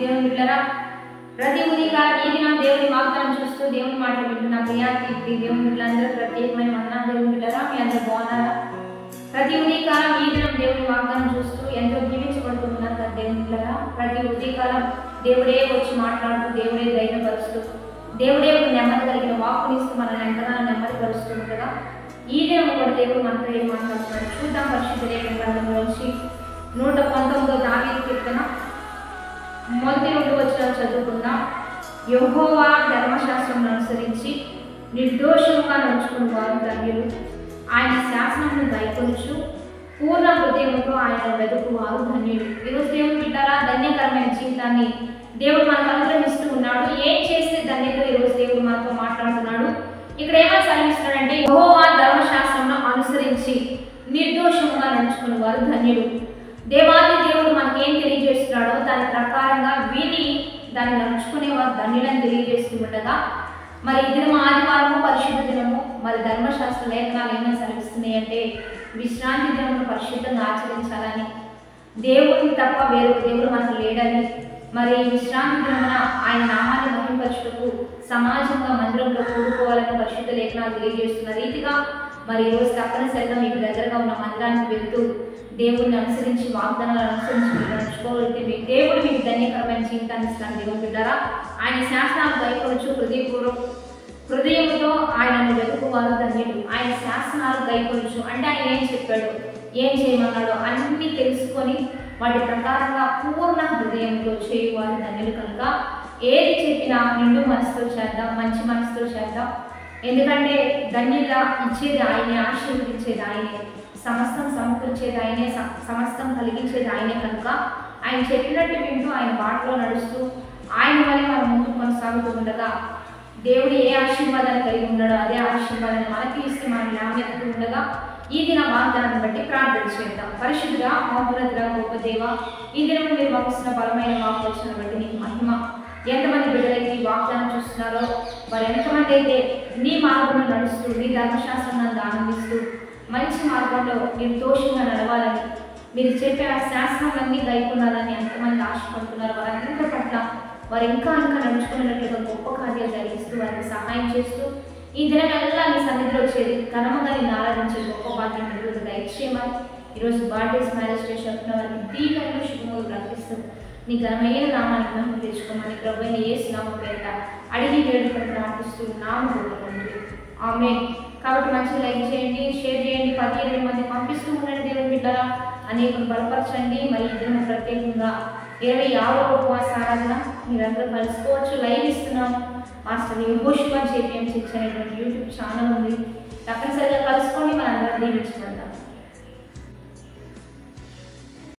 దేవుని బిడ్డలారా, ప్రతి ఉదయకాలం ఈ దినం దేవుని వాగ్దానం చూస్తూ దేవుని మాటలు వింటున్న ప్రియాతి దేవుని బిడ్డలందరూ ప్రత్యేకమైన వందనాలు. దేవుని బిడ్డలారా, మీ అందరూ బాగున్నారా? ప్రతి ఉదయకాలం ఈ దినం దేవుని వాగ్దానం చూస్తూ ఎంతో జీవించబడుతున్నారు కదా దేవుని బిడ్డలారా. ప్రతి ఉదయకాలం దేవుడే వచ్చి మాట్లాడుతూ, దేవుడే ధైర్యపరుస్తూ, దేవుడే ఒక నెమ్మది కలిగిన వాక్కునిస్తూ మనల్ని ఎంతగానో నెమ్మది పరుస్తూ ఉండగా ఈ దినం కూడా దేవుడు మనతో ఏం మాట్లాడుతున్నాడు చూద్దాం. పరిశుద్ధ లేఖన గ్రంథంలో నుంచి 119 దావీదు కీర్తన మొదటి 2 వచనాలు చదువుకుందాం. యెహోవా ధర్మశాస్త్రం అనుసరించి నిర్దోషంగా నడుచుకుని వారు ధన్యులు. ఆయన శాసనమును గైకొనుచు పూర్ణ హృదయముతో ఆయన వెతుకువారు ధన్యులు. ఈరోజు దేవుని బిడ్డలారా, ధన్యకరమైన జీవితాన్ని దేవుడు మనకు అనుగ్రహిస్తూ ఉన్నాడు. ఏం చేస్తే ధన్యత ఈరోజు దేవుడు మనతో మాట్లాడుతున్నాడు. ఇక్కడ ఏమని సెలవిస్తున్నాడంటే, యెహోవా ధర్మశాస్త్రంను అనుసరించి నిర్దోషంగా నడుచుకుని వారు ధన్యులు. దేవాది దేవుడు మనకేం తెలియజేస్తున్నాడో దాని ప్రకారంగా విని దాన్ని నడుచుకునే వారు ధన్యులని తెలియజేస్తూ ఉండగా, మరి ఈ దినం ఆదివారము పరిశుద్ధ దినము. మరి ధర్మశాస్త్ర లేఖనాలు ఏమైనా సెలవిస్తున్నాయి అంటే, విశ్రాంతి దినమును పరిశుద్ధంగా ఆచరించాలని, దేవుడిని తప్ప వేరొక దేవుడు మనకు లేడని, మరి విశ్రాంతి దినమున ఆయన నామాన్ని మహింపరచుటకు సమాజంగా మందిరంలో కూడుకోవాలని పరిశుద్ధ లేఖనాలు తెలియజేస్తున్న రీతిగా మరి ఈరోజు తప్పనిసరిగా మీకు దగ్గరగా ఉన్న మందిరానికి వెళ్తూ దేవుడిని అనుసరించి వాగ్దానాలు అనుసరించి మీరు నడుచుకోగలిగితే మీ దేవుడు మీకు ధన్యకరమైన జీవితాన్ని ఇస్తాను. దేవుని బిడ్డలారా, ఆయన శాసనాలు గైకొనుచు హృదయంతో ఆయనను వెతుకువారు ధన్యులు. ఆయన శాసనాలు గైకొనుచు అంటే ఆయన ఏం చెప్పాడు, ఏం చేయమన్నాడో అన్నీ తెలుసుకొని వాటి ప్రకారంగా పూర్ణ హృదయంతో చేయువారు ధన్యులు. కనుక ఏది చెప్పినా నిండు మనసుతో చేద్దాం, మంచి మనసుతో చేద్దాం. ఎందుకంటే ధన్యత ఇచ్చేది ఆయనే, ఆశీర్వదించేది ఆయనే, సమస్తం సమకూర్చేది ఆయనే, సమస్తం కలిగించేది ఆయనే. కనుక ఆయన చెప్పినట్టు వింటూ ఆయన బాటలో నడుస్తూ ఆయన వల్ల మనం ముందుకు కొనసాగుతూ ఉండగా దేవుడు ఏ ఆశీర్వాదాన్ని కలిగి ఉన్నాడో అదే ఆశీర్వాదాన్ని మనకి ఇస్తే మనం లేవనెత్తుతూ ఉండగా ఈ దిన వాగ్దానాన్ని బట్టి ప్రార్థన చేద్దాం. పరిశుద్ధుడా, మహోన్నతుడా, గొప్ప దేవ, ఈ దినం మీరు పంపిస్తున్న బలమైన వాక్యోచన బట్టి నీకు మహిమ. ఎంతమంది బిడ్డలైతే ఈ వాగ్దానం చూస్తున్నారో వారు ఎంతమంది అయితే నీ మార్గంలో నడుస్తూ నీ ధర్మశాస్త్రాన్ని ఆనందిస్తూ మంచి మార్గంలో నిర్దోషంగా నడవాలని, మీరు చెప్పే ఆ శాస్త్రాలన్నీ గైకొనాలని ఎంతమంది ఆశపడుతున్నారు, వారందరి పట్ల వారు ఇంకా నడుచుకున్నట్లుగా గొప్ప కార్యాలు జరిగిస్తూ వారికి సహాయం చేస్తూ ఈ దినమెల్లా నీ సన్నిధిలో చేరి ఘనముగా నేను ఆరాధించే గొప్ప భాగ్యం ఈరోజు దయచేయమని, ఈరోజు బర్త్డేస్, మ్యారేజ్ డేస్ చెప్తున్న వారికి దీవెనలు శుభములు ప్రకటిస్తూ నీ ఘనమైన నామానికి మహిమ తెచ్చుకోమని ప్రభువైన యేసు నామమున పేరిట అడిగి వేడుకొని ప్రార్థిస్తూ నామమున ఆమేన్. కాబట్టి మంచిగా లైక్ చేయండి, షేర్ చేయండి, 15 మంది పంపిస్తూ ఉండండి. దేవుని బిడ్డలారా, అనేకులు బలపరచండి. మరి ఈ దినం ప్రత్యేకంగా 26వ ఉపవాస ఆరాధన మీరందరూ కలుసుకోవచ్చు. లైవ్ ఇస్తున్నాము. మాస్టర్ యెహోషువ JPM 6 అనేటువంటి యూట్యూబ్ ఛానల్ ఉంది. తప్పనిసరిగా కలుసుకోండి. మనందరం దీవించబడతాం.